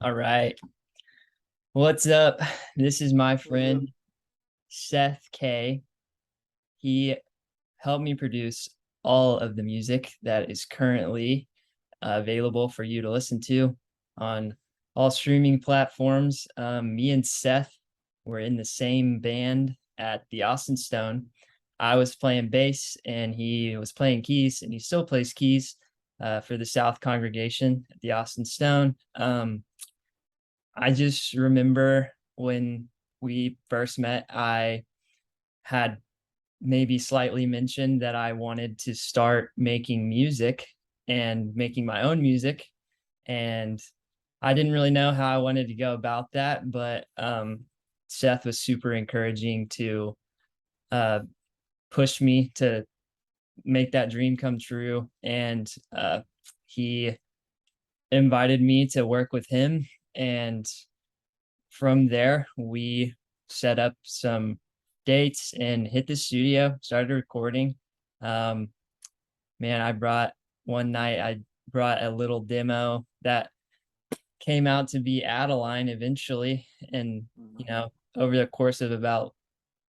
All right. What's up? This is my What's up? friend Seth Kaye. He helped me produce all of the music that is currently available for you to listen to on all streaming platforms. Me and Seth were in the same band at the Austin Stone. I was playing bass and he was playing keys, and he still plays keys for the South congregation at the Austin Stone. I just remember when we first met, I had maybe slightly mentioned that I wanted to start making music and making my own music. And I didn't really know how I wanted to go about that, but Seth was super encouraging to uh, push me to make that dream come true. And he invited me to work with him. And from there, we set up some dates and hit the studio, started recording. Um, Man, one night, I brought a little demo that came out to be Adeline eventually. And, Mhm. over the course of about,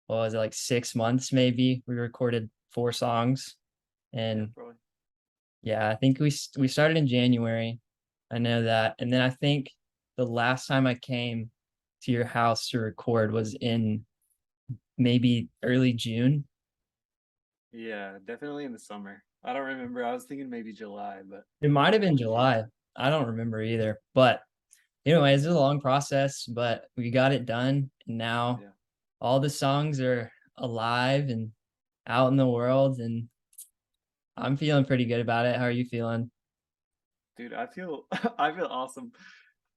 what was it, like 6 months, maybe, we recorded 4 songs. Yeah, And probably. yeah, I think we started in January. I know that. And then I think the last time I came to your house to record was in maybe early June. Yeah, definitely in the summer. I don't remember. I was thinking maybe July, but It might have yeah. been July. I don't remember either. But anyways, it's a long process, but we got it done. And now Yeah. all the songs are alive and out in the world, and I'm feeling pretty good about it. How are you feeling? Dude, I feel I feel awesome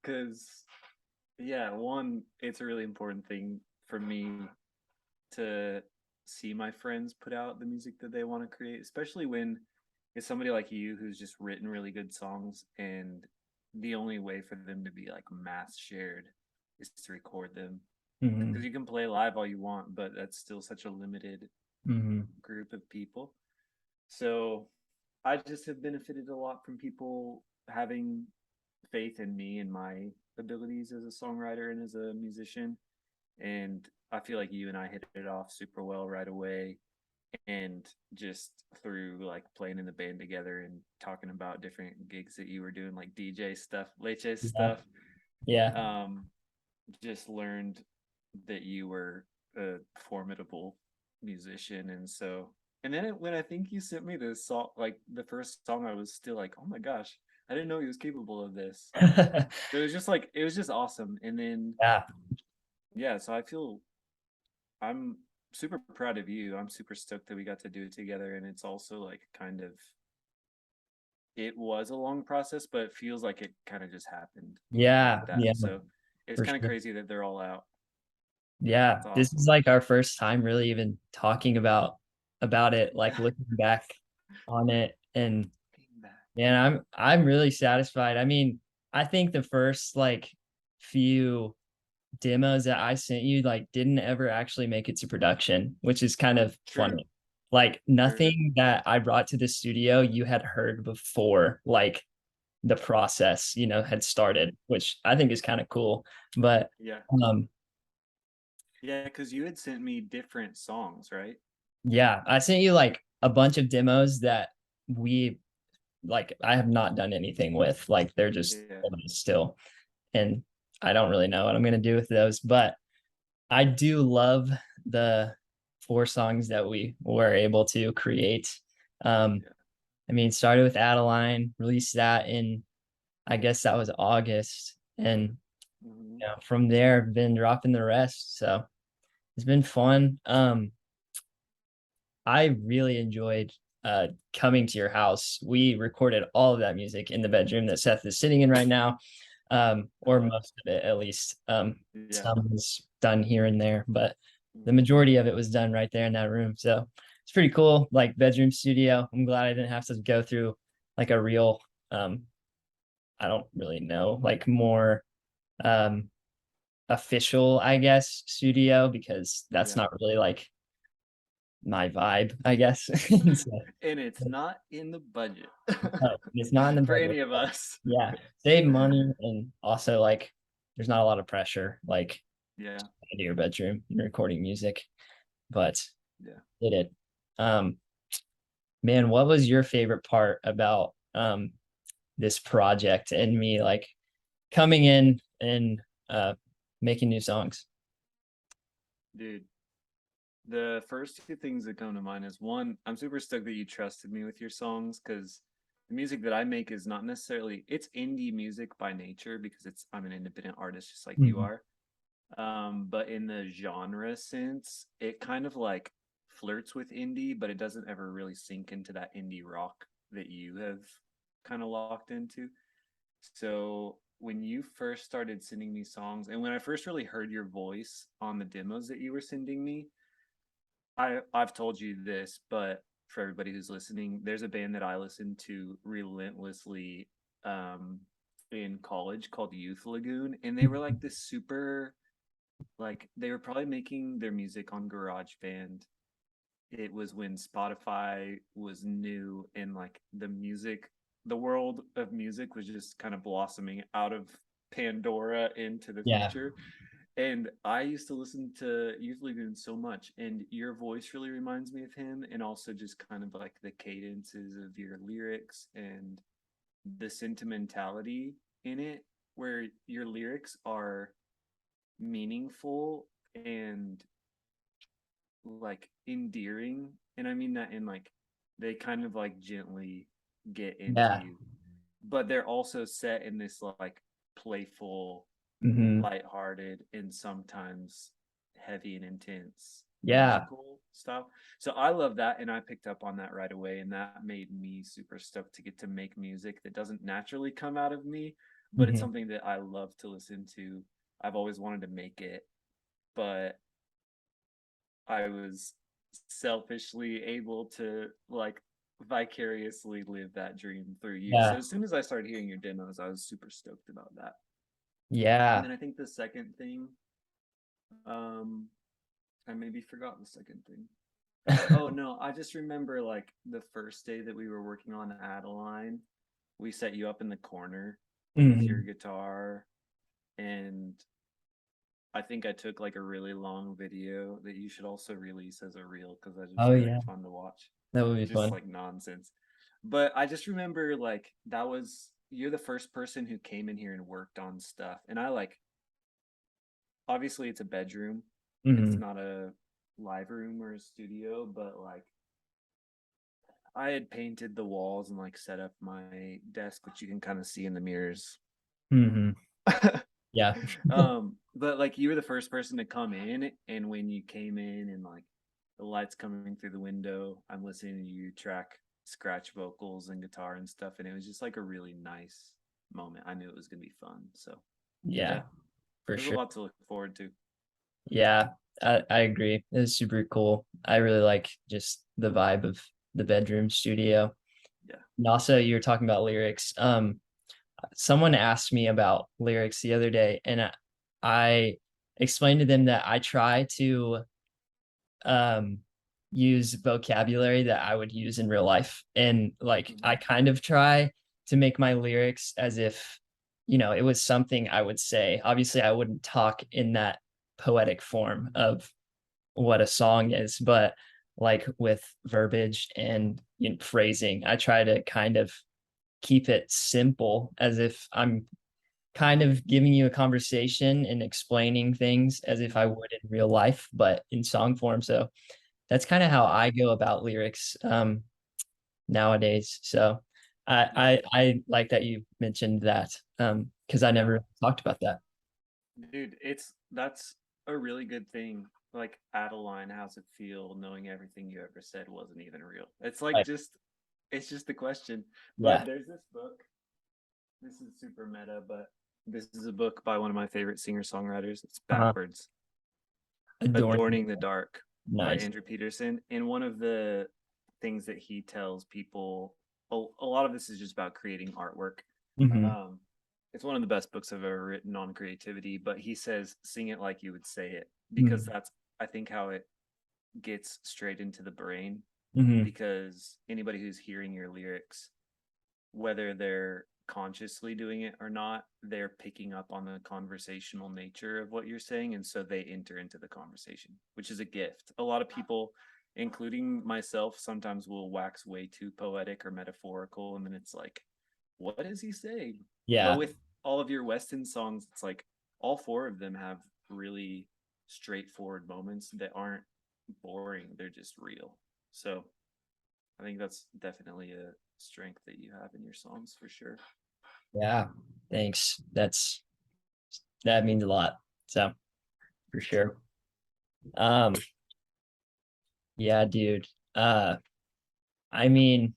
because yeah, one, it's a really important thing for me to see my friends put out the music that they want to create, especially when it's somebody like you who's just written really good songs and the only way for them to be like mass shared is to record them. Because Hmm. you can play live all you want, but that's still such a limited Hmm. group of people. So I just have benefited a lot from people having faith in me and my abilities as a songwriter and as a musician. And I feel like you and I hit it off super well right away. And just through like playing in the band together and talking about different gigs that you were doing, like DJ stuff, Leche Yeah. stuff, Yeah. um, just learned that you were a formidable musician. And so, and then when I think you sent me this song, like the first song, I was still like, oh my gosh, I didn't know he was capable of this. It was just like, it was just awesome. And then, Yeah. yeah, so I feel I'm super proud of you. I'm super stoked that we got to do it together. And it's also like kind of, it was a long process, but it feels like it kind of just happened like Yeah. that. Yeah, So it's for kind of sure. crazy that they're all out. Yeah. It's This is awesome. like our first time really even talking about it, like looking back on it. And Being back. yeah, I'm really satisfied. I mean, I think the first like few demos that I sent you like didn't ever actually make it to production, which is kind of True. funny. Like True. nothing that I brought to the studio you had heard before, like the process, had started, which I think is kind of cool. But Yeah. um Yeah, because you had sent me different songs, right? yeah, I sent you like a bunch of demos that we like I have not done anything with. Like they're just Yeah. still. And I don't really know what I'm gonna do with those, but I do love the 4 songs that we were able to create. Um, Yeah. I mean, started with Adeline, released that in, I guess that was August, and Hmm. from there, I've been dropping the rest. So it's been fun. I really enjoyed coming to your house. We recorded all of that music in the bedroom that Seth is sitting in right now, or Oh, most of it at least. yeah. Some was done here and there, but the Mhm. majority of it was done right there in that room. So it's pretty cool, like bedroom studio. I'm glad I didn't have to go through like a real, um, I don't really know, like more um official, I guess, studio, because that's Yeah. not really like my vibe, I guess. So, And it's not in the budget it's not in the for budget. any of But us. yeah, save money and also like there's not a lot of pressure like Yeah, into your bedroom and recording music, but yeah. did it. Um, man, what was your favorite part about this project and me like coming in and making new songs? Dude, the first two things that come to mind is one, I'm super stoked that you trusted me with your songs because the music that I make is not necessarily it's indie music by nature because I'm an independent artist just like you Mhm. are. But in the genre sense, it kind of like flirts with indie, but it doesn't ever really sink into that indie rock that you have kind of locked into. So when you first started sending me songs, and when I first really heard your voice on the demos that you were sending me, I've told you this, but for everybody who's listening, there's a band that I listened to relentlessly um, in college called Youth Lagoon, and they were like this super like they were probably making their music on GarageBand. It was when Spotify was new and like the world of music was just kind of blossoming out of Pandora into the Yeah, future. And I used to listen to Youth Lagoon so much, and your voice really reminds me of him, and also just kind of like the cadences of your lyrics and the sentimentality in it, where your lyrics are meaningful and like endearing. And I mean that in like they kind of like gently get into yeah, you, but they're also set in this like playful, hmm, lighthearted, and sometimes heavy and intense yeah, musical stuff. So I love that, and I picked up on that right away, and that made me super stoked to get to make music that doesn't naturally come out of me, but it's hmm, something that I love to listen to. I've always wanted to make it, but I was selfishly able to like vicariously live that dream through you. So yeah, as soon as I started hearing your demos, I was super stoked about that. And yeah. then I think the second thing, um, I maybe forgot the second thing. Oh no, I just remember like the first day that we were working on Adeline, we set you up in the corner with your Hmm. guitar, and I think I took like a really long video that you should also release as a reel because that was Oh really yeah, fun to watch. that would be Just fun. like nonsense. But I just remember like that was you're the first person who came in here and worked on stuff. And I like obviously it's a bedroom. It's Hmm. not a live room or a studio, but like I had painted the walls and like set up my desk, which you can kind of see in the mirrors. Hmm. Yeah, But like you were the first person to come in, and when you came in and like the lights coming through the window, I'm listening to you track scratch vocals and guitar and stuff, and it was just like a really nice moment. I knew it was gonna be fun. So yeah, yeah, for there's a sure. lot to look forward to. Yeah, I agree. It's super cool. I really like just the vibe of the bedroom studio. Yeah. And also, you were talking about lyrics. Someone asked me about lyrics the other day, and I explained to them that I try to um use vocabulary that I would use in real life. And like I Mhm. kind of try to make my lyrics as if, it was something I would say. Obviously, I wouldn't talk in that poetic form of what a song is, but like with verbiage and phrasing, I try to kind of keep it simple as if I'm kind of giving you a conversation and explaining things as if I would in real life, but in song form. So that's kind of how Yeah. I go about lyrics nowadays. So I, Yeah. I like that you mentioned that because I Yeah. never talked about that. Dude, that's a really good thing. Like Adeline, how's it feel knowing everything you ever said wasn't even real? It's like Right. just it's just the question. But Yeah. there's this book. This is super meta, but this is a book by one of my favorite singer-songwriters. It's Uh-huh. backwards. Adorning. Adorning the Dark by Nice. Andrew Peterson. And one of the things that he tells people, a lot of this is just about creating artwork. Hmm. Um, it's one of the best books I've ever written on creativity, but he says, sing it like you would say it, because Hmm. that's, I think, how it gets straight into the brain, Hmm. because anybody who's hearing your lyrics, whether they're consciously doing it or not, they're picking up on the conversational nature of what you're saying. And so they enter into the conversation, which is a gift. A lot of people, including myself, sometimes will wax way too poetic or metaphorical. And then it's like, what is he saying? But Yeah. with all of your Weston songs, it's like all four of them have really straightforward moments that aren't boring. They're just real. So I think that's definitely a strength that you have in your songs for sure. Yeah. Thanks. That means a lot. So for sure. Um, yeah, dude. Uh, I mean,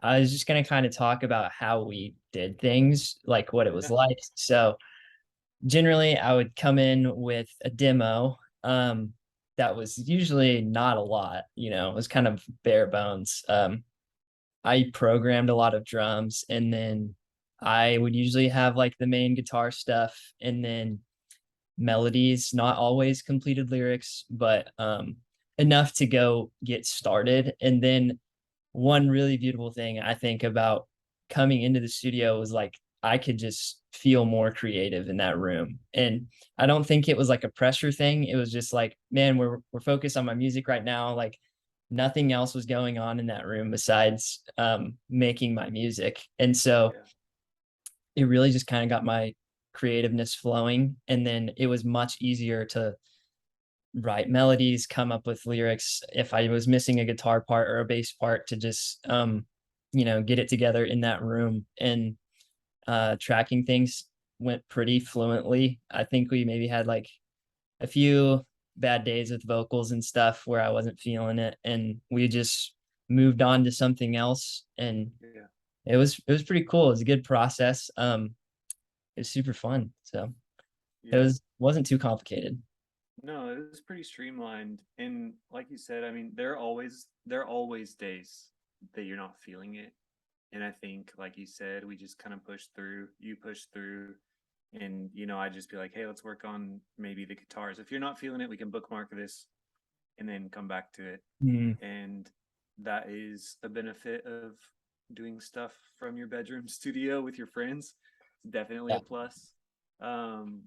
I was just gonna kind of talk about how we did things, like what it was Yeah. like. So generally I would come in with a demo that was usually not a lot, it was kind of bare bones. I programmed a lot of drums, and then I would usually have like the main guitar stuff and then melodies, not always completed lyrics, but enough to go get started. And then one really beautiful thing I think about coming into the studio was like I could just feel more creative in that room. And I don't think it was like a pressure thing. It was just like, man, we're focused on my music right now. Like nothing else was going on in that room besides making my music. And so Yeah. it really just kind of got my creativeness flowing. And then it was much easier to write melodies, come up with lyrics if I was missing a guitar part or a bass part, to just get it together in that room. And tracking things went pretty fluently. I think we maybe had like a few bad days with vocals and stuff where I wasn't feeling it, and we just moved on to something else. And Yeah. it was pretty cool. It was a good process. It was super fun. So it Yeah. wasn't too complicated. No, it was pretty streamlined. And like you said, I mean, there are always days that you're not feeling it. And I think, like you said, we just kind of pushed through. You pushed through, and I'd just be like, "Hey, let's work on maybe the guitars. If you're not feeling it, we can bookmark this and then come back to it." Mm, And that is a benefit of doing stuff from your bedroom studio with your friends. It's definitely yeah. a plus. Um,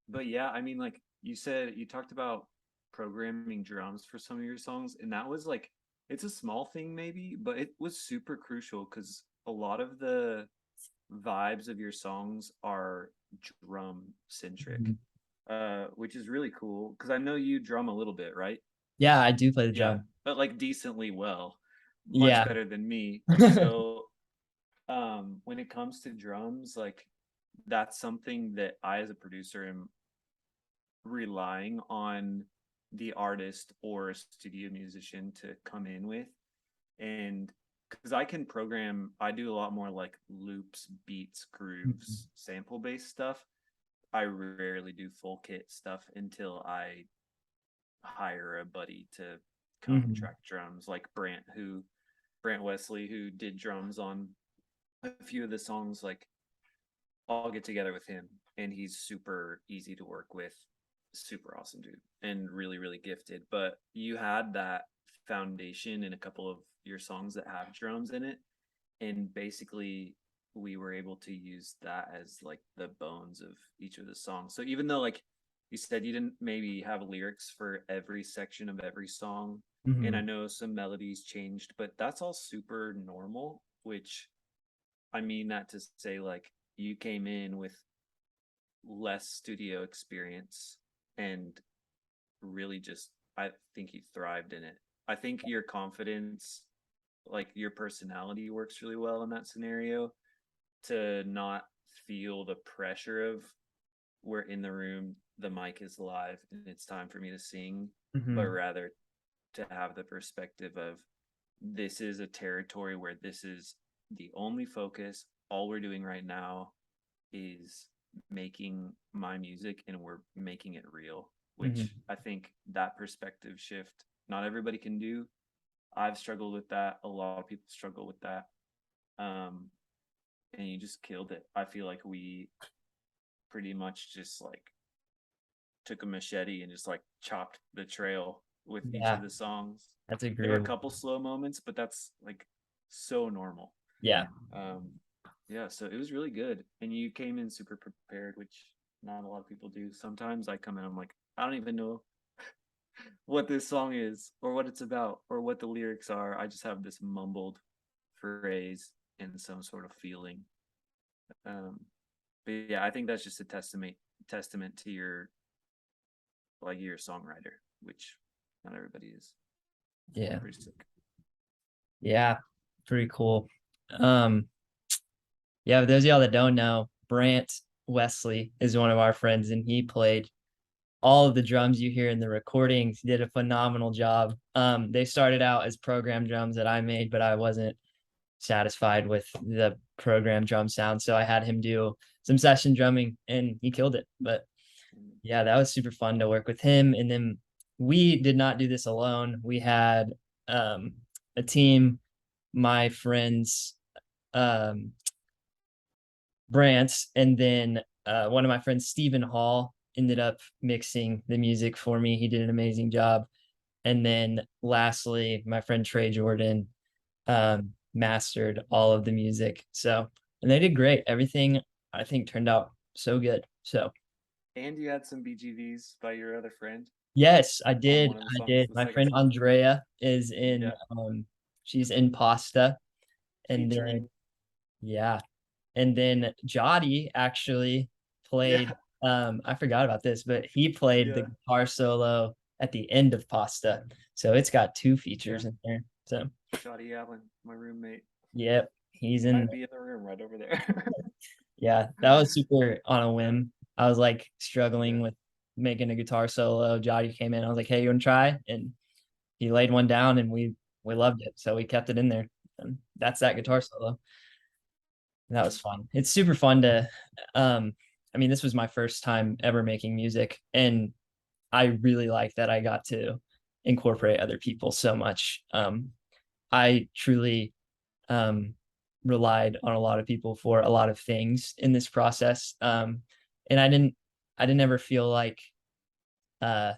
but yeah, I mean, like you said, you talked about programming drums for some of your songs, and that was like, it's a small thing maybe, but it was super crucial because a lot of the vibes of your songs are drum centric, Mhm. which is really cool because I know you drum a little bit, right? Yeah, I do play the Yeah, drum. but like decently well, much Yeah. better than me. So, when it comes to drums, like that's something that I, as a producer, am relying on the artist or studio musician to come in with. And because I can program, I do a lot more like loops, beats, Mhm. grooves, sample based stuff. I rarely do full kit stuff until I hire a buddy to come and Mhm. track drums, like Brant Wesley, who did drums on a few of the songs. Like, I'll get together with him, and he's super easy to work with, super awesome dude, and really, really gifted. But you had that foundation in a couple of your songs that have drums in it, and basically we were able to use that as like the bones of each of the songs. So even though, like you said, you didn't maybe have lyrics for every section of every song, and I Mhm. know some melodies changed, but that's all super normal. Which, I mean that to say, like, you came in with less studio experience and really just, I think you thrived in it. I think your confidence, like your personality, works really well in that scenario, to not feel the pressure of, we're in the room, the mic is live, and it's time for me to sing, but Mhm. rather to have the perspective of, this is a territory where this is the only focus. All we're doing right now is making my music, and we're making it real, which Mhm. I think that perspective shift, not everybody can do. I've struggled with that. A lot of people struggle with that. Um, and you just killed it. I feel like we pretty much just like took a machete and just like chopped the trail with each Yeah, of the songs. that's There were a agreeable. couple slow moments, but that's like so normal. Yeah. Um, yeah, so it was really good. And you came in super prepared, which not a lot of people do. Sometimes I come in, I'm like, I don't even know what this song is or what it's about or what the lyrics are. I just have this mumbled phrase and some sort of feeling. Um, but yeah, I think that's just a testament to your like you're a songwriter, which not everybody is. Yeah. Pretty sick. Yeah. Pretty cool. Um, yeah, for those of y'all that don't know, Brant Wesley is one of our friends, and he played all of the drums you hear in the recordings. He did a phenomenal job. They started out as program drums that I made, but I wasn't satisfied with the program drum sound, so I had him do some session drumming, and he killed it. But Mm. yeah, that was super fun to work with him. And then we did not do this alone. We had um, a team, my friends, um, Brant, and then one of my friends, Stephen Hall, ended up mixing the music for me. He did an amazing job. And then lastly, my friend Trey Jordan mastered all of the music. So, and they did great. Everything I think turned out so good. So, And you had some BGVs by your other friend yes, I on did. one of the I songs, did. the My second friend song. Andrea is in Yeah, she's in Pasta. And then featuring. yeah. And then Jody actually Yeah, played I forgot about this, but he played the yeah, guitar solo at the end of Pasta. So it's got two yeah. features in there. So Shoddy Allen, my roommate. yep, he's He in. might be in the room right over there. Yeah, that was super on a whim. I was like Yeah. struggling with making a guitar solo. Jody came in. I was like, "Hey, you want to try?" And he laid one down, and we loved it. So we kept it in there. And that's that guitar solo. And that was Mm, fun. It's super fun to. I mean, this was my first time ever making music, and I really like that I got to incorporate other people so much. I truly um, relied on a lot of people for a lot of things in this process. And I didn't ever feel uh,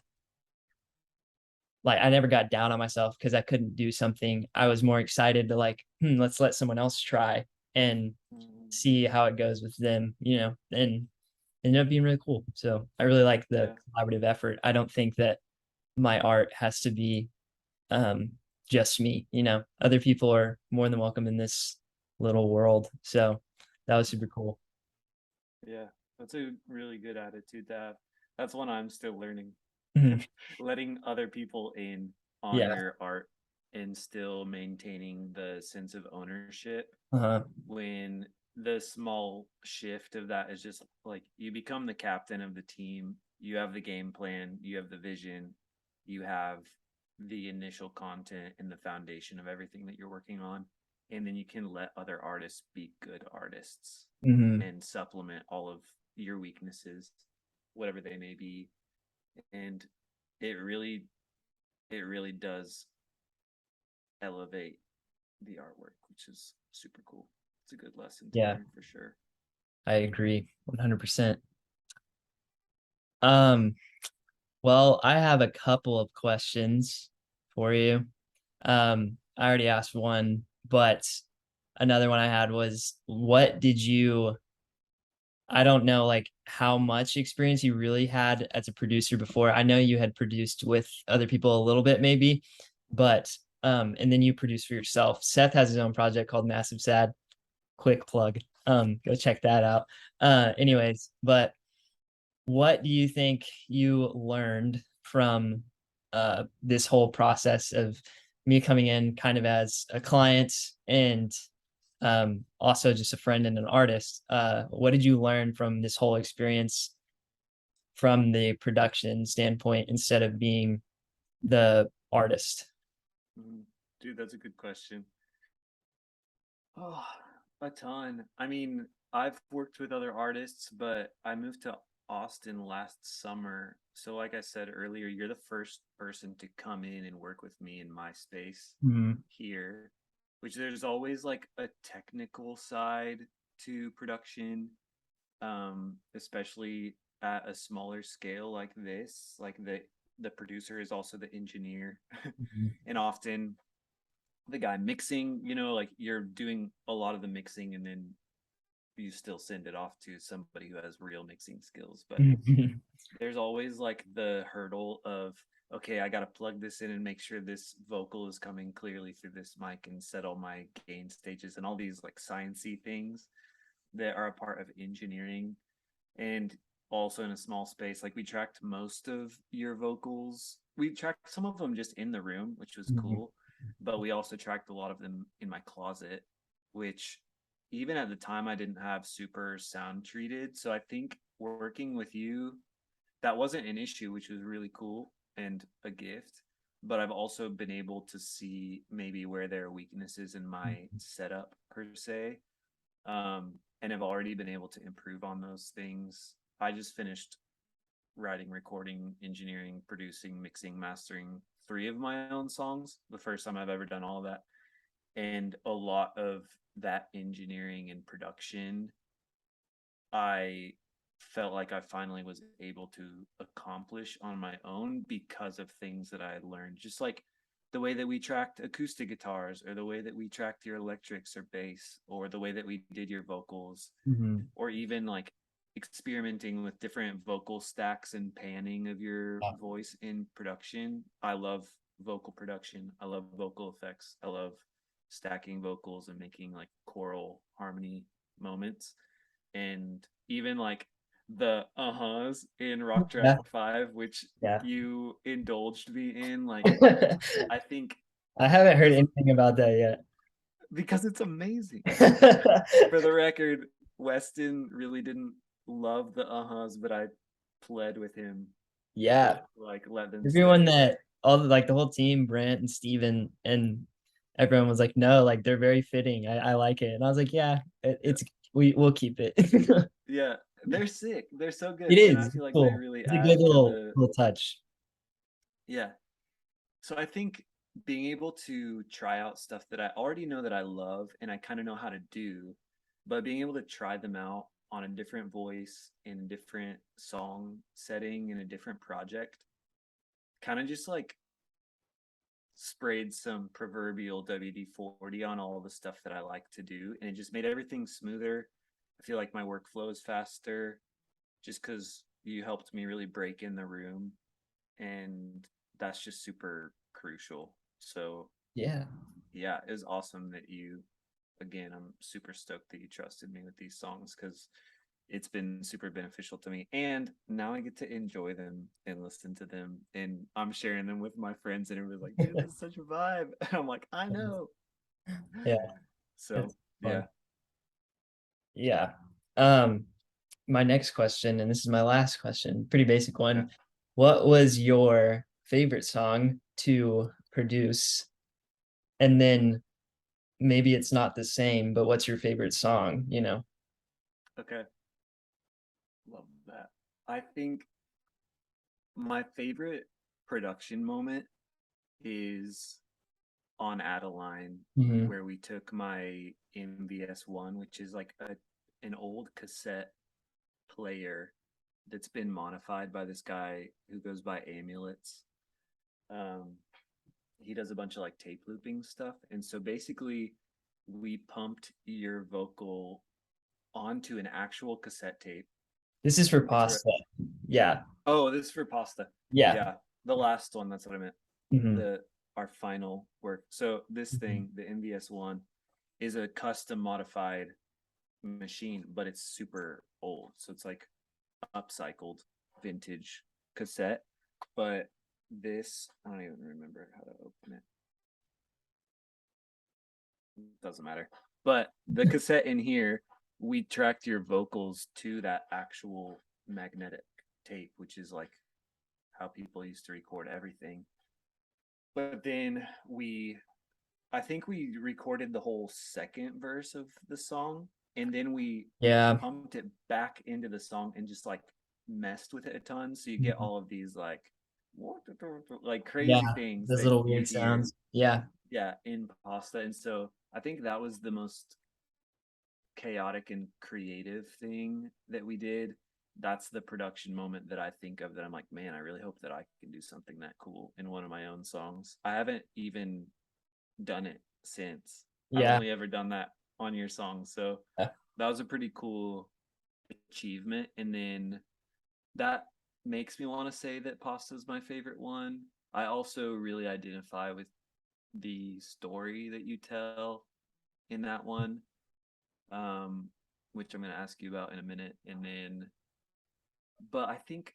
like I never got down on myself because I couldn't do something. I was more excited to like, let's let someone else try and mm, see how it goes with them, and it ended up being really cool. So I really like the yeah. collaborative effort. I don't think that my art has to be um, just me. Other people are more than welcome in this little world. So that was super cool. Yeah. That's a really good attitude to have. That's one I'm still learning. Mhm. Letting other people in on Yeah. your art and still maintaining the sense of ownership Uh-huh. when the small shift of that is just like you become the captain of the team, you have the game plan, you have the vision, you have the initial content and the foundation of everything that you're working on, and then you can let other artists be good artists Hmm. and supplement all of your weaknesses, whatever they may be. And it really it really does elevate the artwork, which is super cool. It's a good lesson to Yeah, learn for sure. I agree 100%. Um, well, I have a couple of questions for you. I already asked one, but another one I had was what did you I don't know like how much experience you really had as a producer before. I know you had produced with other people a little bit maybe, but and then you produce for yourself. Seth has his own project called Massive Sad. Quick plug. Go check that out. Yeah. Anyways, but what do you think you learned from this whole process of me coming in kind of as a client and also just a friend and an artist? What did you learn from this whole experience from the production standpoint instead of being the artist? Mhm. Dude, that's a good question. Oh, a ton. I mean, I've worked with other artists, but I moved to Austin last summer. So, like I said earlier, you're the first person to come in and work with me in my space Mhm. here, which there's always like a technical side to production, especially at a smaller scale like this. Like the producer is also the engineer. Mhm. And often the guy mixing, like you're doing a lot of the mixing and then you still send it off to somebody who has real mixing skills. But there's always like the hurdle of, okay, I got to plug this in and make sure this vocal is coming clearly through this mic and settle my gain stages and all these like sciencey things that are a part of engineering. And also in a small space, like we tracked most of your vocals. We tracked some of them just in the room, which was Mhm. cool, but we also tracked a lot of them in my closet, which even at the time I didn't have super sound treated. So I think working with you, that wasn't an issue, which was really cool and a gift. But I've also been able to see maybe where there are weaknesses in my setup per se, and have already been able to improve on those things. I just finished writing, recording, engineering, producing, mixing, mastering three of my own songs. The first time I've ever done all of that. And a lot of that engineering and production, I felt like I finally was able to accomplish on my own because of things that I had learned. Just like the way that we tracked acoustic guitars, or the way that we tracked your electrics or bass, or the way that we did your vocals, Mhm. or even like experimenting with different vocal stacks and panning of your Yeah. voice in production. I love vocal production. I love vocal effects. I love stacking vocals and making like choral harmony moments. And even like the uh-huhs in Rock Track Yeah. 5, which Yeah. you indulged me in, like I think I haven't heard as anything about that because it's amazing. yet. For the record, Weston really didn't love the uh-huhs, but I pled with him to Yeah. like let them Everyone stay. that all the like the whole team, Brent and Steven and everyone was like, no, like they're very fitting. I like it. And I was like, yeah, Yeah. it's we'll keep it. Yeah, they're sick. They're so It good, and I is. It's feel like they cool. really It's a good add to the little touch. yeah. So I think being able to try out stuff that I already know that I love and I kind of know how to do, but being able to try them out on a different voice in a different song setting in a different project kind of just like sprayed some proverbial WD-40 on all the stuff that I like to do, and it just made everything smoother. I feel like my workflow is faster just because you helped me really break in the room, and that's just super crucial. So Yeah. yeah, it was awesome that you, again, I'm super stoked that you trusted me with these songs because it's been super beneficial to me. And now I get to enjoy them and listen to them. And I'm sharing them with my friends, and everybody's like, dude, this is such a vibe. And I'm like, I know. Yeah. So It's yeah. fun. Yeah. Um, my next question, and this is my last question, pretty basic Okay. one. What was your favorite song to produce? And then maybe it's not the same, but what's your favorite song, you know? Okay. Love that. I think my favorite production moment is on Adeline, Hmm. where we took my MVS1, which is like an old cassette player that's been modified by this guy who goes by Amulets. Um, he does a bunch of like tape looping stuff, and so basically, we pumped your vocal onto an actual cassette tape. This is for It's re- pasta. Yeah. oh, this is for pasta. Yeah. Yeah, the last one. That's what I meant. Hmm. The Our final work. So this Hmm. thing, the MVS1, is a custom modified machine, but it's super old. So it's like upcycled vintage cassette. But this, I don't even remember how to open it. Doesn't matter. But the cassette in here, we tracked your vocals to that actual magnetic tape, which is like how people used to record everything. But then I think we recorded the whole second verse of the song, and then we Yeah. pumped it back into the song and just like messed with it a ton. So you get Mhm. all of these like Yeah. crazy things Those that little you weird hear, sounds. Yeah. yeah, in pasta. And so I think that was the most chaotic and creative thing that we did that's the production moment that I think of that I'm like, man, I really hope that I can do something that cool in one of my own songs. I haven't even done it since. I've Yeah. only ever done that on your song. So that was a pretty cool achievement. And then that makes me want to say that Pasta is my favorite one. I also really identify with the story that you tell in that one, um, which I'm going to ask you about in a minute. And then, but I think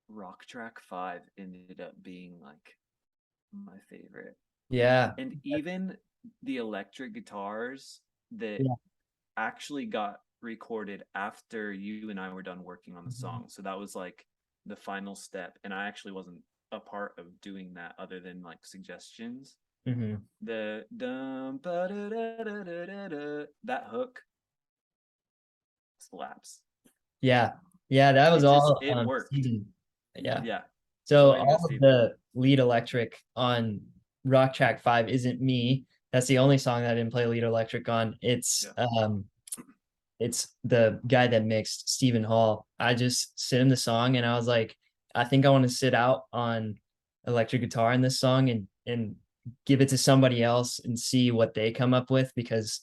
Rock Track 5 ended up being like my favorite. Yeah. And even the electric guitars that Yeah. actually got recorded after you and I were done working on the Mhm. song. So that was like the final step. And I actually wasn't a part of doing that other than like suggestions. Mhm. The dum ba da da da da da da, that hook slaps. Yeah. Yeah, that was It just all it worked. Steven. Yeah. Yeah. So Go ahead and go, all of Steve. the lead electric on Rock Track 5 isn't me. That's the only song that I didn't play lead electric on. Yeah. It's the guy that mixed Stephen Hall. I just sent him the song and I was like, I think I want to sit out on electric guitar in this song and give it to somebody else and see what they come up with because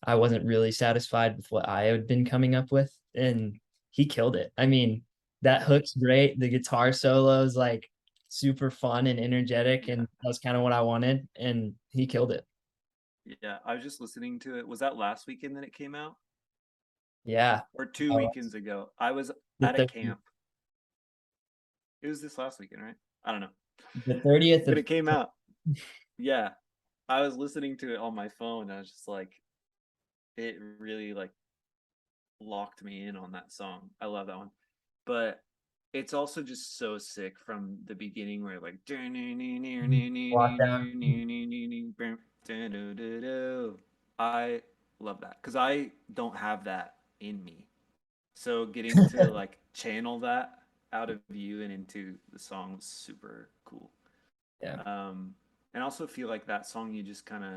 I wasn't really satisfied with what I had been coming up with. And he killed it. I mean, that Yeah. hook's great. The guitar solo is like super fun and energetic, Yeah. and that's kind of what I wanted. And he killed it. Yeah. I was just listening to it. Was that last weekend that it came out? Yeah. Or two Oh, weekends ago? I was the at a 30th, camp. It was this last weekend, right? I don't know. the 30th But of it came out. Yeah. I was listening to it on my phone. I was just like, it really like locked me in on that song. I love that one. But it's also just so sick from the beginning where like lockdown. I love that because I don't have that in me. So getting to like channel that out of you and into the song was super cool. Yeah. Um, and I also feel like that song you just kind of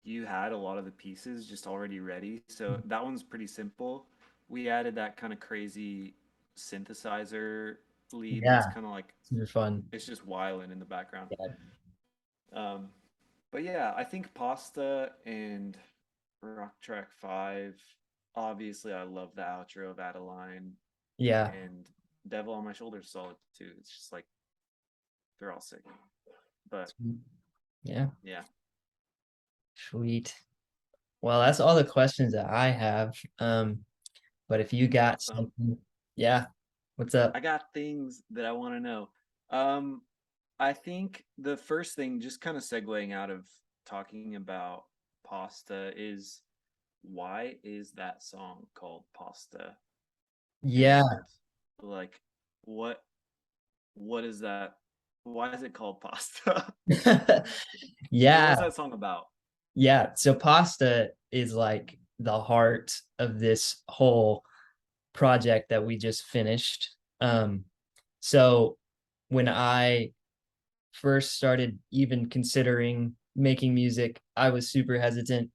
you had a lot of the pieces just already ready. So that one's pretty simple. We added that kind of crazy synthesizer lead that's Yeah. kind of like Super fun. it's just wiling in the background. Yeah. Um, but yeah, I think Pasta and Rock Track 5. Obviously, I love the outro of Adeline Yeah. and Devil on My Shoulder is solid too. It's just like they're all sick. But Yeah. yeah, Sweet. Well, that's all the questions that I have. But if you got awesome. something, yeah, what's up? I got things that I want to know. Um, I think the first thing, just kind of segueing out of talking about pasta, is why is that song called Pasta? Yeah. And like, what what is that? Why is it called Pasta? And Yeah. what's that song about? Yeah. So pasta is like the heart of this whole project that we just finished. So when I first started even considering making music, I was super hesitant.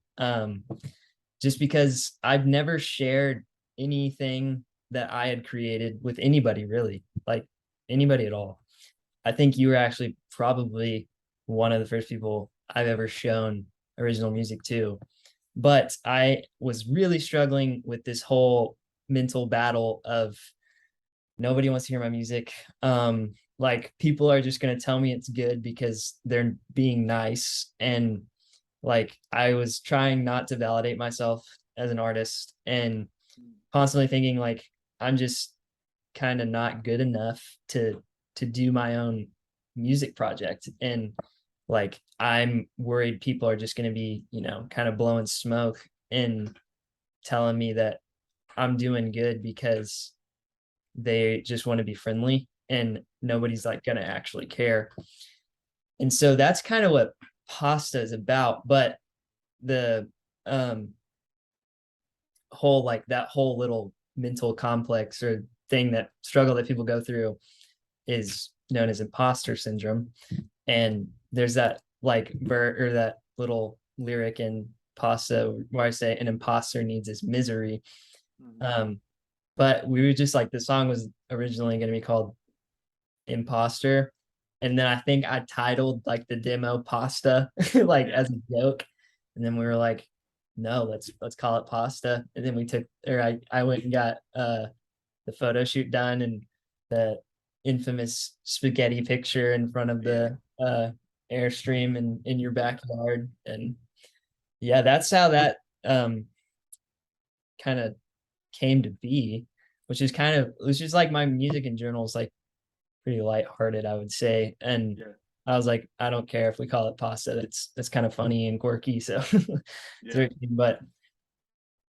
Just because I've never shared anything that I had created with anybody really, like anybody at all. I think you were actually probably one of the first people I've ever shown original music to. But I was really struggling with this whole mental battle of nobody wants to hear my music. Like people are just gonna tell me it's good because they're being nice. And like I was trying not to validate myself as an artist and constantly thinking like I'm just kind of not good enough to do my own music project. And like I'm worried people are just going to be, kind of blowing smoke and telling me that I'm doing good because they just want to be friendly and nobody's like going to actually care. And so that's kind of what pasta is about. But the um whole like that whole little mental complex or thing that struggle that people go through is known as imposter syndrome. And there's that like or that little lyric in pasta where I say an imposter needs his misery. Mm-hmm. um but we were just like, the song was originally going to be called Imposter. And then I think I titled like the demo Pasta, like Yeah, as a joke. And then we were like, no, let's call it Pasta. And then we took, or I went and got the photo shoot done, and the infamous spaghetti picture in front of yeah, the Airstream in your backyard. And yeah, that's how that kind of came to be, which is kind of, it was just like my music in general is like pretty lighthearted, I would say. And yeah, I was like, I don't care if we call it pasta. That's kind of funny and quirky. So yeah, but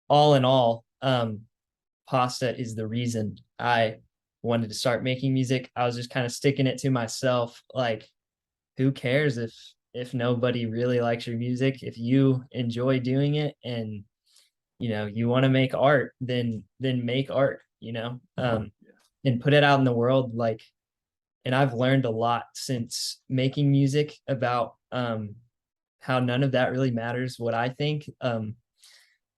all in all, pasta is the reason I wanted to start making music. I was just kind of sticking it to myself, like, who cares if nobody really likes your music? If you enjoy doing it and you want to make art, then make art, yeah, and put it out in the world. Like, and I've learned a lot since making music about how none of that really matters what I think.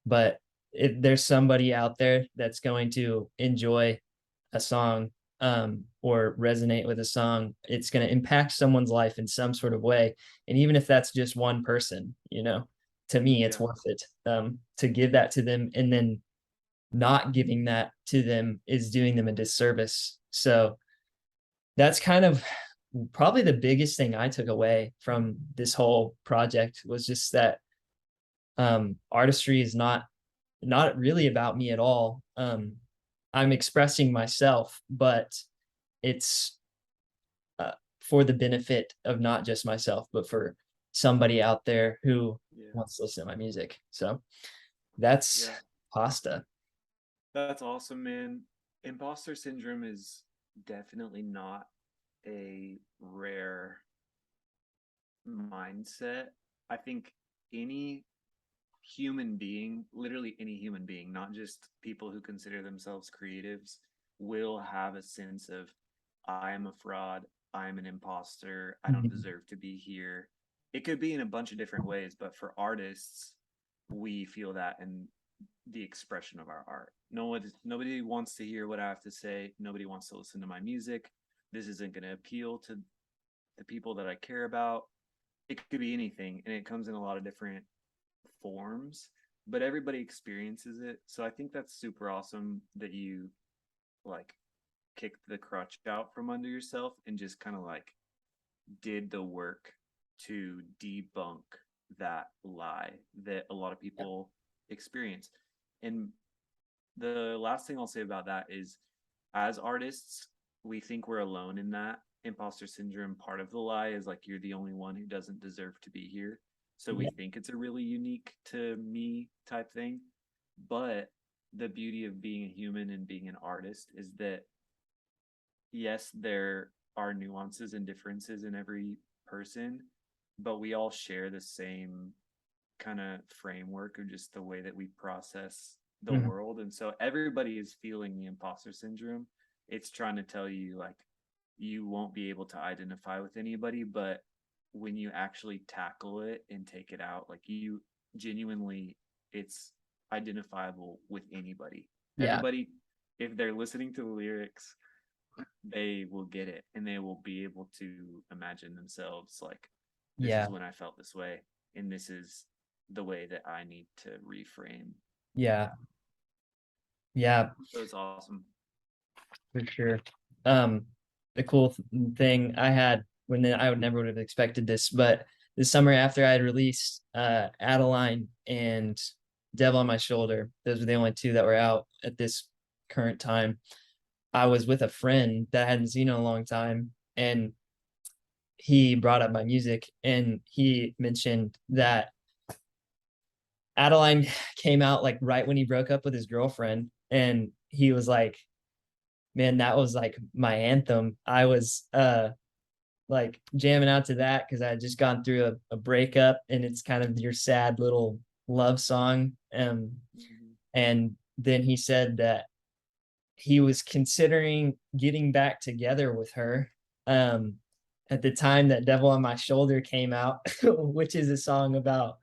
But if there's somebody out there that's going to enjoy a song, or resonate with a song, it's going to impact someone's life in some sort of way. And even if that's just one person, to me, it's yeah, worth it, to give that to them. And then not giving that to them is doing them a disservice. So that's kind of probably the biggest thing I took away from this whole project, was just that artistry is not really about me at all. I'm expressing myself, but it's for the benefit of not just myself, but for somebody out there who yeah, wants to listen to my music. So that's yeah. pasta. That's awesome, man. Imposter syndrome is definitely not a rare mindset. I think any human being, literally any human being, not just people who consider themselves creatives, will have a sense of, I am a fraud, I'm an imposter, I don't Mhm. deserve to be here. It could be in a bunch of different ways, but for artists, we feel that in the expression of our art. Nobody wants to hear what I have to say. Nobody wants to listen to my music. This isn't going to appeal to the people that I care about. It could be anything, and it comes in a lot of different forms, but everybody experiences it. So I think that's super awesome that you like kicked the crutch out from under yourself and just kind of like did the work to debunk that lie that a lot of people experience. And the last thing I'll say about that is, as artists, we think we're alone in that. Imposter syndrome, part of the lie is like you're the only one who doesn't deserve to be here. So we Yeah, think it's a really unique to me type thing. But the beauty of being a human and being an artist is that, yes, there are nuances and differences in every person, but we all share the same kind of framework of just the way that we process the mhm. world. And so everybody is feeling the imposter syndrome. It's trying to tell you, like, you won't be able to identify with anybody, but when you actually tackle it and take it out, like, you genuinely, it's identifiable with anybody. Yeah, Everybody, if they're listening to the lyrics, they will get it and they will be able to imagine themselves like, this is yeah, when I felt this way, and this is the way that I need to reframe yeah, that. yeah, So it's awesome. for sure. Um, the cool thing I had, I would never would have expected this, but the summer after I had released Adeline and Devil on My Shoulder, those were the only two that were out at this current time. I was with a friend that I hadn't seen in a long time, and he brought up my music, and he mentioned that Adeline came out like right when he broke up with his girlfriend, and he was like, man, that was like my anthem. I was like jamming out to that because I had just gone through a breakup, and it's kind of your sad little love song. Mm-hmm. And then he said that he was considering getting back together with her um at the time that Devil on My Shoulder came out, which is a song about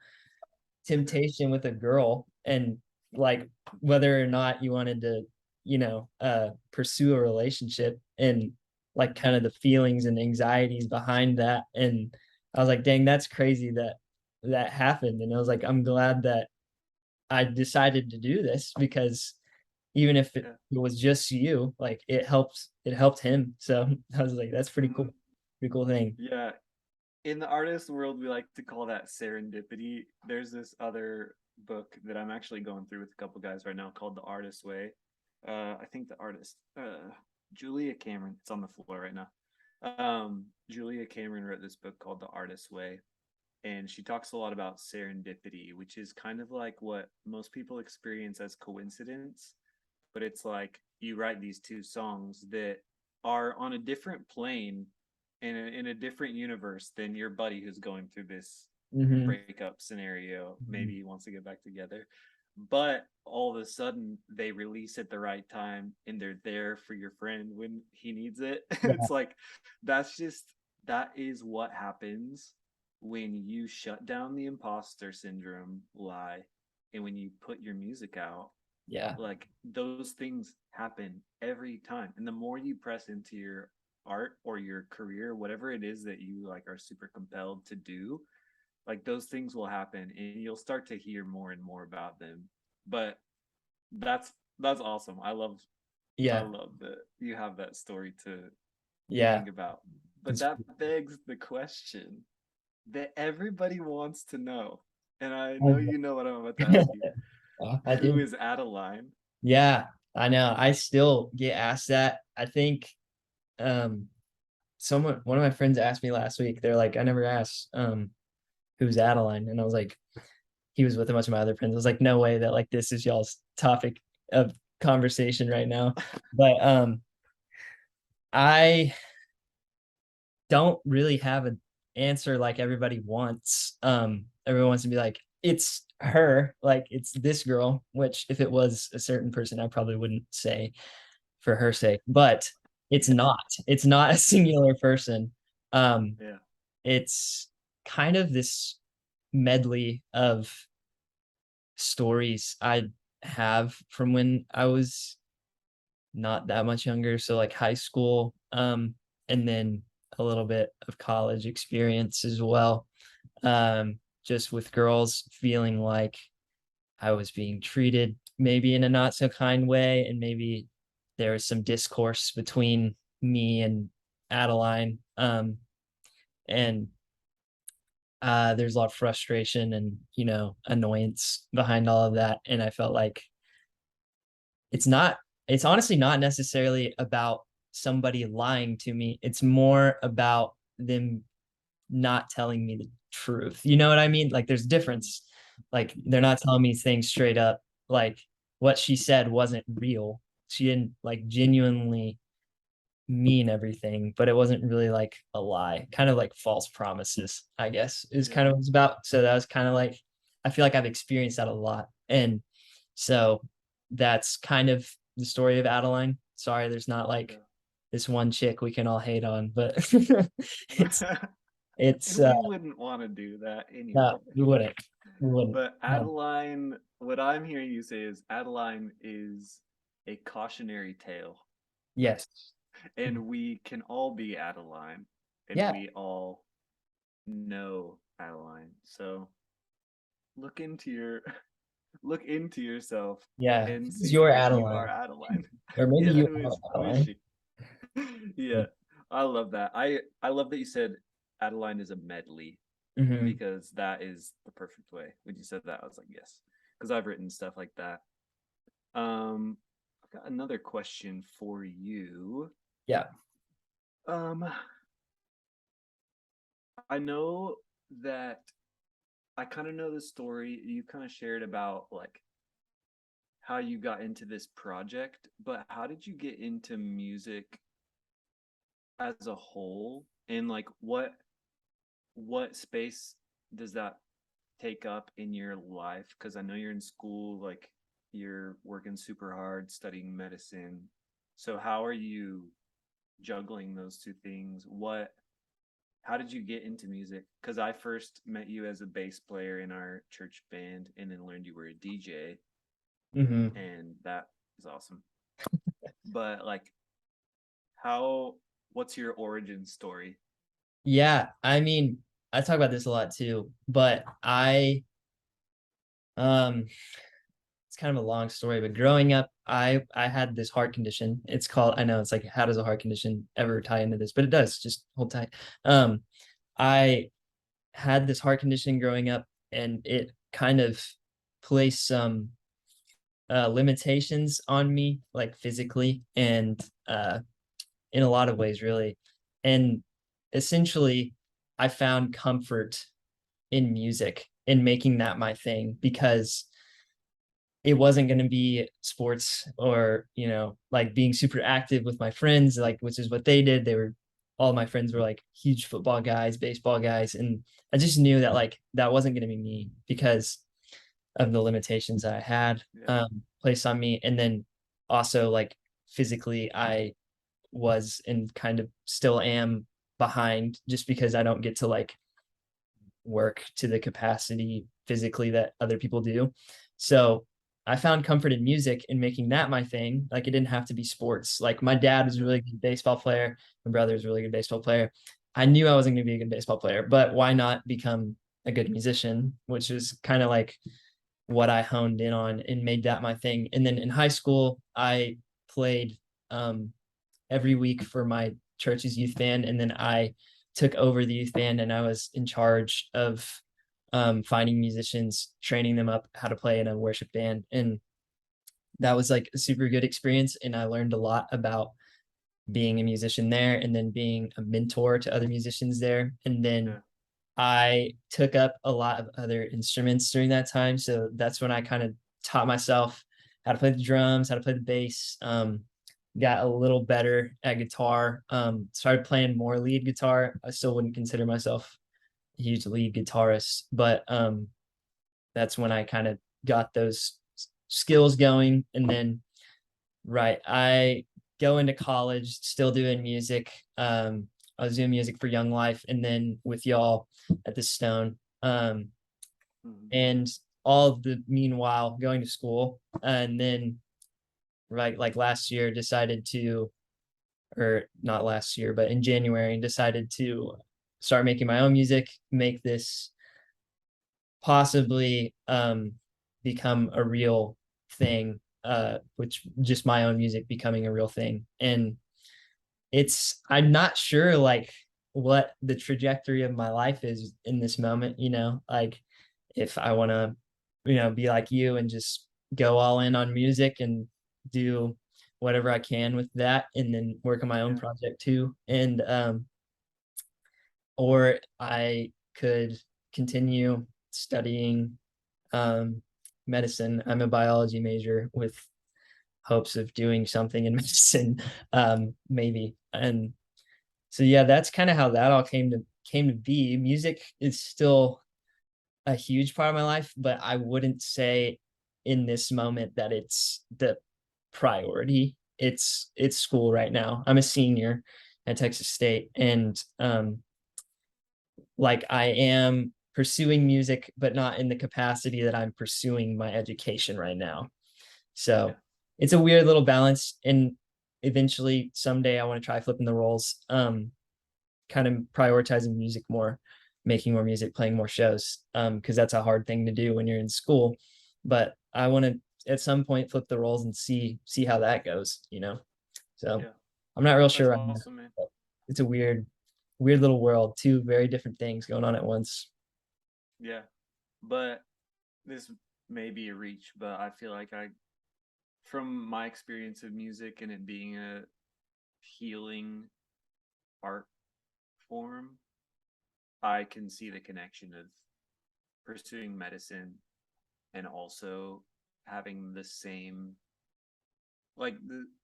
temptation with a girl, and like whether or not you wanted to pursue a relationship, and like kind of the feelings and anxieties behind that. And I was like, dang, that's crazy that that happened. And I was like, I'm glad that I decided to do this, because even if it Yeah. was just you, like it helped him. So I was like, that's pretty Mhm. cool. Pretty cool thing. Yeah. In the artist world, we like to call that serendipity. There's this other book that I'm actually going through with a couple guys right now called The Artist's Way. I think the artist, Julia Cameron, it's on the floor right now. Julia Cameron wrote this book called The Artist's Way, and she talks a lot about serendipity, which is kind of like what most people experience as coincidence, but it's like you write these two songs that are on a different plane in a different universe than your buddy who's going through this Hmm. breakup scenario. Maybe he wants to get back together, but all of a sudden they release at the right time and they're there for your friend when he needs it. Yeah. It's like that's just that is what happens when you shut down the imposter syndrome lie and when you put your music out. Yeah. Like those things happen every time, and the more you press into your art or your career, whatever it is that you like are super compelled to do, like those things will happen and you'll start to hear more and more about them. But that's awesome. I Yeah. love that you have that story to Yeah. think about. But It's, that begs the question that everybody wants to know, and I know oh, you know what I'm about to ask you. I Who do. is Adeline? Yeah, I know. I still get asked that. I think um one of my friends asked me last week. They're like, I never asked who's Adeline. And I was like, he was with a bunch of my other friends. I was like, no way that like this is y'all's topic of conversation right now. But I don't really have an answer like everybody wants. Everyone wants to be like, it's her, like it's this girl, which if it was a certain person, I probably wouldn't say for her sake, but it's Yeah, not. It's not a singular person. Um, yeah. it's kind of this medley of stories I have from when I was not that much younger, so like high school, and then a little bit of college experience as well. Just with girls feeling like I was being treated maybe in a not so kind way, and maybe there was some discourse between me and Adeline. And there's a lot of frustration and annoyance behind all of that. And I felt like it's not it's honestly not necessarily about somebody lying to me. It's more about them not telling me the truth. You know what I mean? Like there's a difference. Like they're Yeah. not telling me things straight up. Like what she said wasn't real. She didn't like genuinely mean everything, but it wasn't really like a lie. Kind of like false promises, I guess, is Yeah. kind of what it's about. So that was kind of like I feel like I've experienced that a lot. And so that's kind of the story of Adeline. Sorry, there's not like Yeah. this one chick we can all hate on, but it's it's And we wouldn't want to do that anyway. no, we wouldn't. We wouldn't. But Adeline, what I'm hearing you say is Adeline is a cautionary tale. Yes. And we can all be Adeline. And Yeah. we all know Adeline. So look into your look into yourself Yeah. and Who's see your if you are Adeline? Adeline. Or maybe Yeah, you who are is Adeline. she? Yeah, I love that. I love that you said Adeline is a medley Hmm. because that is the perfect way. When you said that, I was like, yes, because I've written stuff like that. I've got another question for you. Yeah. Um, I know that I kind of know the story you kind of shared about like how you got into this project, but how did you get into music as a whole? And like what space does that take up in your life? Because I know you're in school, like you're working super hard studying medicine. So how are you juggling those two things? How did you get into music? Because I first met you as a bass player in our church band and then learned you were a DJ, Hmm. and that is awesome. But like, how? What's your origin story? Yeah, I mean, I talk about this a lot too, but um it's kind of a long story, but growing up, I had this heart condition. It's called, I know it's like, how does a heart condition ever tie into this? But it does, just hold tight. Um, I had this heart condition growing up, and it kind of placed some limitations on me, like physically and in a lot of ways, really. And essentially, I found comfort in music, in making that my thing, because it wasn't going to be sports or, like being super active with my friends, like, which is what they did. All my friends were like huge football guys, baseball guys. And I just knew that like that wasn't going to be me because of the limitations that I had Yeah, placed on me. And then also like physically, I was and kind of still am behind just because I don't get to like work to the capacity physically that other people do. So I found comfort in music and making that my thing. Like it didn't have to be sports. Like my dad was a yeah, really good baseball player. My brother was a really good baseball player. I knew I wasn't going to be a good baseball player, but why not become a good musician, which is kind of like what I honed in on and made that my thing. And then in high school, I played um, every week for my church's youth band, and then I took over the youth band, and I was in charge of finding musicians, training them up how to play in a worship band, and that was like a super good experience. And I learned a lot about being a musician there, and then being a mentor to other musicians there, and then yeah, I took up a lot of other instruments during that time. So that's when I kind of taught myself how to play the drums, how to play the bass. Got a little better at guitar. Started playing more lead guitar. I still wouldn't consider myself a huge lead guitarist, but that's when I kind of got those skills going. And then, right, I go into college, still doing music. I was doing music for Young Life, and then with y'all at the Stone. mhm, And all of the meanwhile going to school, and then right, like last year, decided to, or not last year, but in January, decided to start making my own music, make this possibly become a real thing, which just my own music becoming a real thing. And I'm not sure like what the trajectory of my life is in this moment, like if I want to, be like you and just go all in on music and do whatever I can with that, and then work on my own yeah, project too. And or I could continue studying um medicine. I'm a biology major with hopes of doing something in medicine, maybe. And so yeah, that's kind of how that all came to be. Music is still a huge part of my life, but I wouldn't say in this moment that it's the priority. It's school right now. I'm a senior at Texas State, and like I am pursuing music, but not in the capacity that I'm pursuing my education right now. yeah, So it's a weird little balance, and eventually someday I want to try flipping the roles. Kind of prioritizing music more, making more music, playing more shows, because that's a hard thing to do when you're in school. But I want to at some point flip the roles and see how that goes. So yeah. I'm not real That's sure right now. awesome, man. But it's a weird little world, two very different things going on at once. Yeah, but this may be a reach, but I feel like from my experience of music and it being a healing art form, I can see the connection of pursuing medicine and also having the same, like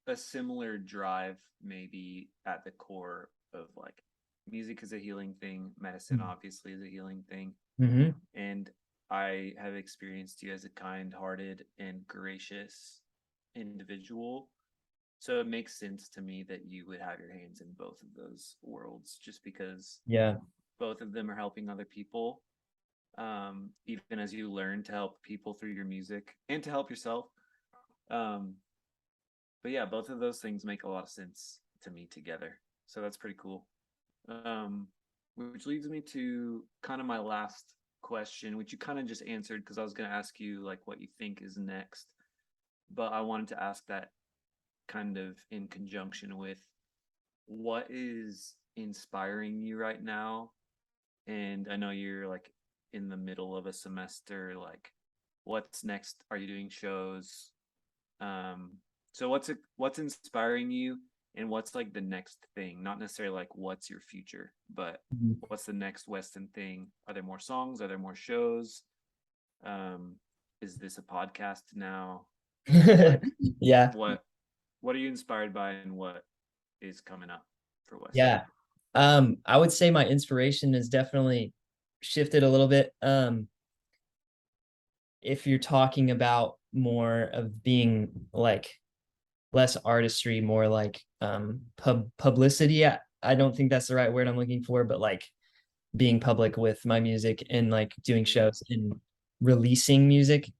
a similar drive, maybe at the core of like music is a healing thing, medicine obviously is a healing thing, Mm-hmm. and I have experienced you as a kind-hearted and gracious individual. So it makes sense to me that you would have your hands in both of those worlds, just because Yeah. both of them are helping other people. Even as you learn to help people through your music and to help yourself. Um, but yeah, both of those things make a lot of sense to me together. So that's pretty cool. Um, which leads me to kind of my last question, which you kind of just answered because I was going to ask you like what you think is next, but I wanted to ask that kind of in conjunction with what is inspiring you right now. And I know you're like in the middle of a semester, like what's next? Are you doing shows? Um, so what's inspiring you and what's like the next thing? Not necessarily like what's your future, but Mhm. what's the next Weston thing? Are there more songs? Are there more shows? Um, is this a podcast now? Like Yeah, what what are you inspired by and what is coming up for Weston? yeah. I would say my inspiration has definitely shifted a little bit. If you're talking about more of being like less artistry, more like publicity. I don't think that's the right word I'm looking for, but like being public with my music and like doing Mm-hmm. shows and releasing music.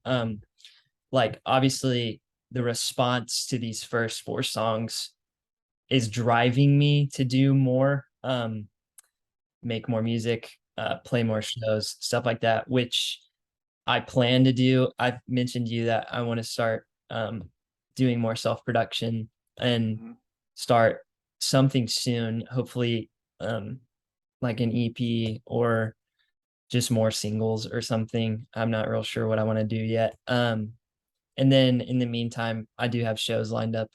Like obviously the response to these first four songs is driving me to do more, make more music, play more Yeah. shows, stuff like that, which I plan to do. I've mentioned to you that I want to start doing more self-production and Mm-hmm. start something soon, hopefully like an EP or just more singles or something. I'm not real sure what I want to do yet. And then in the meantime, I do have shows lined up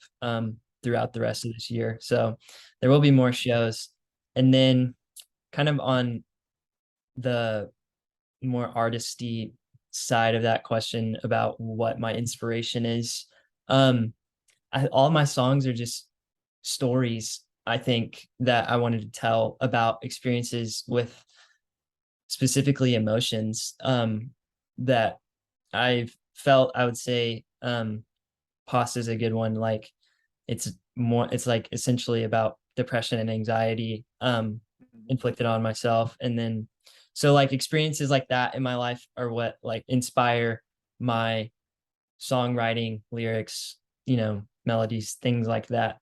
throughout the rest of this year. So there will be more shows. And then kind of on the more artisty side of that question about what my inspiration is. All my songs are just stories, I think, that I wanted to tell about experiences with specifically emotions that I've felt. I would say pasta is a good one. Like it's like essentially about depression and anxiety Mm-hmm. inflicted on myself. And then so like experiences like that in my life are what like inspire my songwriting, lyrics, melodies, things like that.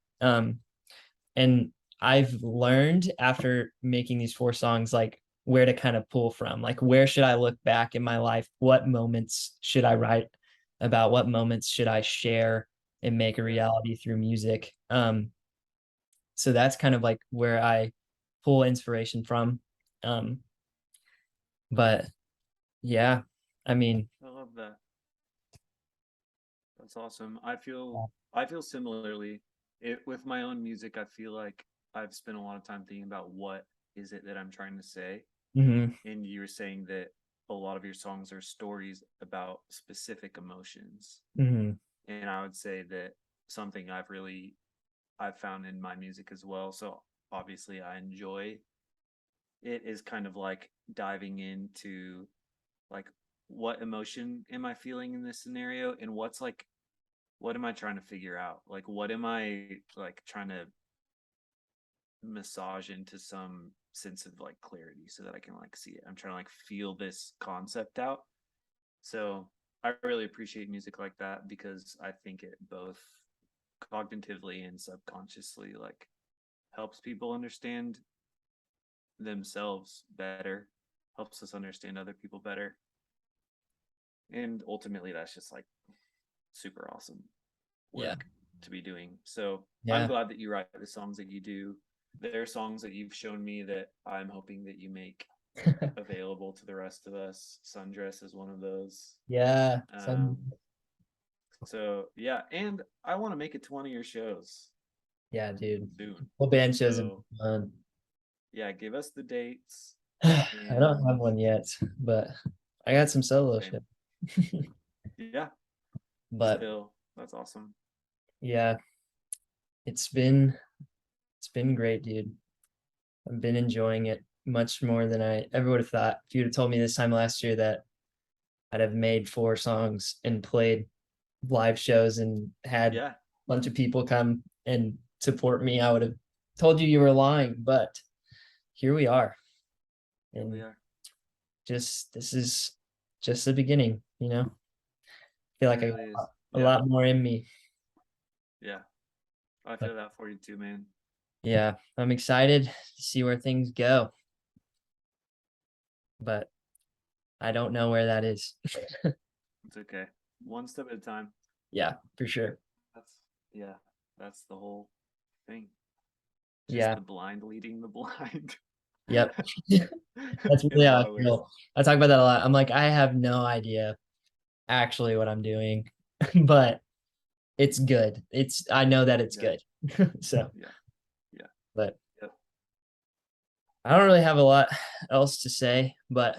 And I've learned after making these four songs, like where to kind of pull from. Like, where should I look back in my life? What moments should I write about? What moments should I share and make a Yeah. reality through music? So that's kind of like where I pull inspiration from. Um, but yeah, I mean, I love that. That's awesome. I feel similarly. With my own music, I feel like I've spent a lot of time thinking about what is it that I'm trying to say. mhm, And you were saying that a lot of your songs are stories about specific emotions. mhm, And I would say that something I've found in my music as well. So obviously I enjoy it is kind of like diving into like what emotion am I feeling in this scenario and what am I trying to figure out? Like, what am I like trying to massage into some sense of like clarity so that I can like see it? I'm trying to like feel this concept out. So I really appreciate music like that because I think it both cognitively and subconsciously like helps people understand themselves better, helps us understand other people better. And ultimately that's just like super awesome yeah, work to be doing. So I'm yeah, glad that you write the songs that you do. There are songs that you've shown me that I'm hoping that you make available to the rest of us. Sundress is one of those. yeah, Um, so yeah, and I want to make it to one of your shows yeah, dude. soon. Well, band shows have So been fun. yeah, give us the dates I don't and have one yet, but I got some solo same. shit. Yeah, But still that's awesome. yeah, it's been it's been great, dude. I've been enjoying it much more than I ever would have thought. If you'd have told me this time last year that I'd have made four songs and played live shows and had a Yeah, bunch of people come and support me, I would have told you were lying. But here we are. here we And are. just this is just the beginning, I feel It like I really is. got a Yeah, lot more in me. yeah. I But feel that for you too, man. yeah, I'm excited to see where things go, but I don't know where that is. It's okay. One step at a time. Yeah, for sure. That's yeah, that's the whole thing. Just Yeah. the blind leading the blind. Yep. That's In really a how I lot of ways. feel. I talk about that a lot. I'm like, I have no idea actually what I'm doing, but it's good. I know that it's Yeah, good. So, yeah, yeah. but Yep. I don't really have a lot else to say, but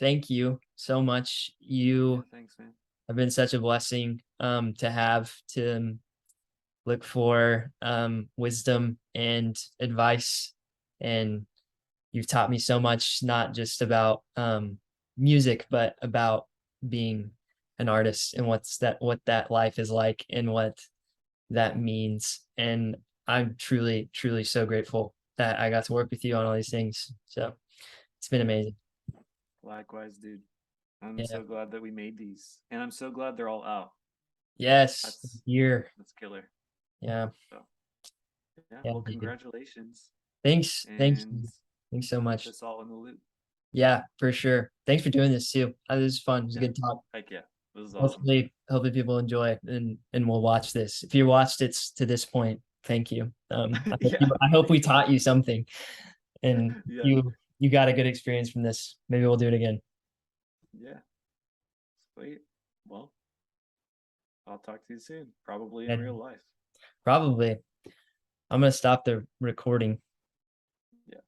thank you so much. Yeah, You thanks, man. have been such a blessing to have to look for wisdom and advice, and you've taught me so much, not just about music, but about being an artist and what that life is like and what that means. And I'm truly, truly so grateful that I got to work with you on all these things. So it's been Yeah. amazing. Likewise, dude. I'm Yeah. so glad that we made these. And I'm so glad they're all out. Yes. That's Here. that's killer. Yeah. So yeah, Yeah, well, dude. congratulations. Thanks. Thanks. And Thanks so keep much. us all in the loop. Yeah, for sure. Thanks for doing this too. This is fun. It was a Yeah. good talk. Heck yeah. This is awesome. Hopefully people enjoy it and will watch this. If you watched it to this point, thank you. Yeah. I hope we taught you something and Yeah. you got a good experience from this. Maybe we'll do it again. Yeah. Sweet. Well, I'll talk to you soon. Probably in real And life. probably. I'm gonna stop the recording.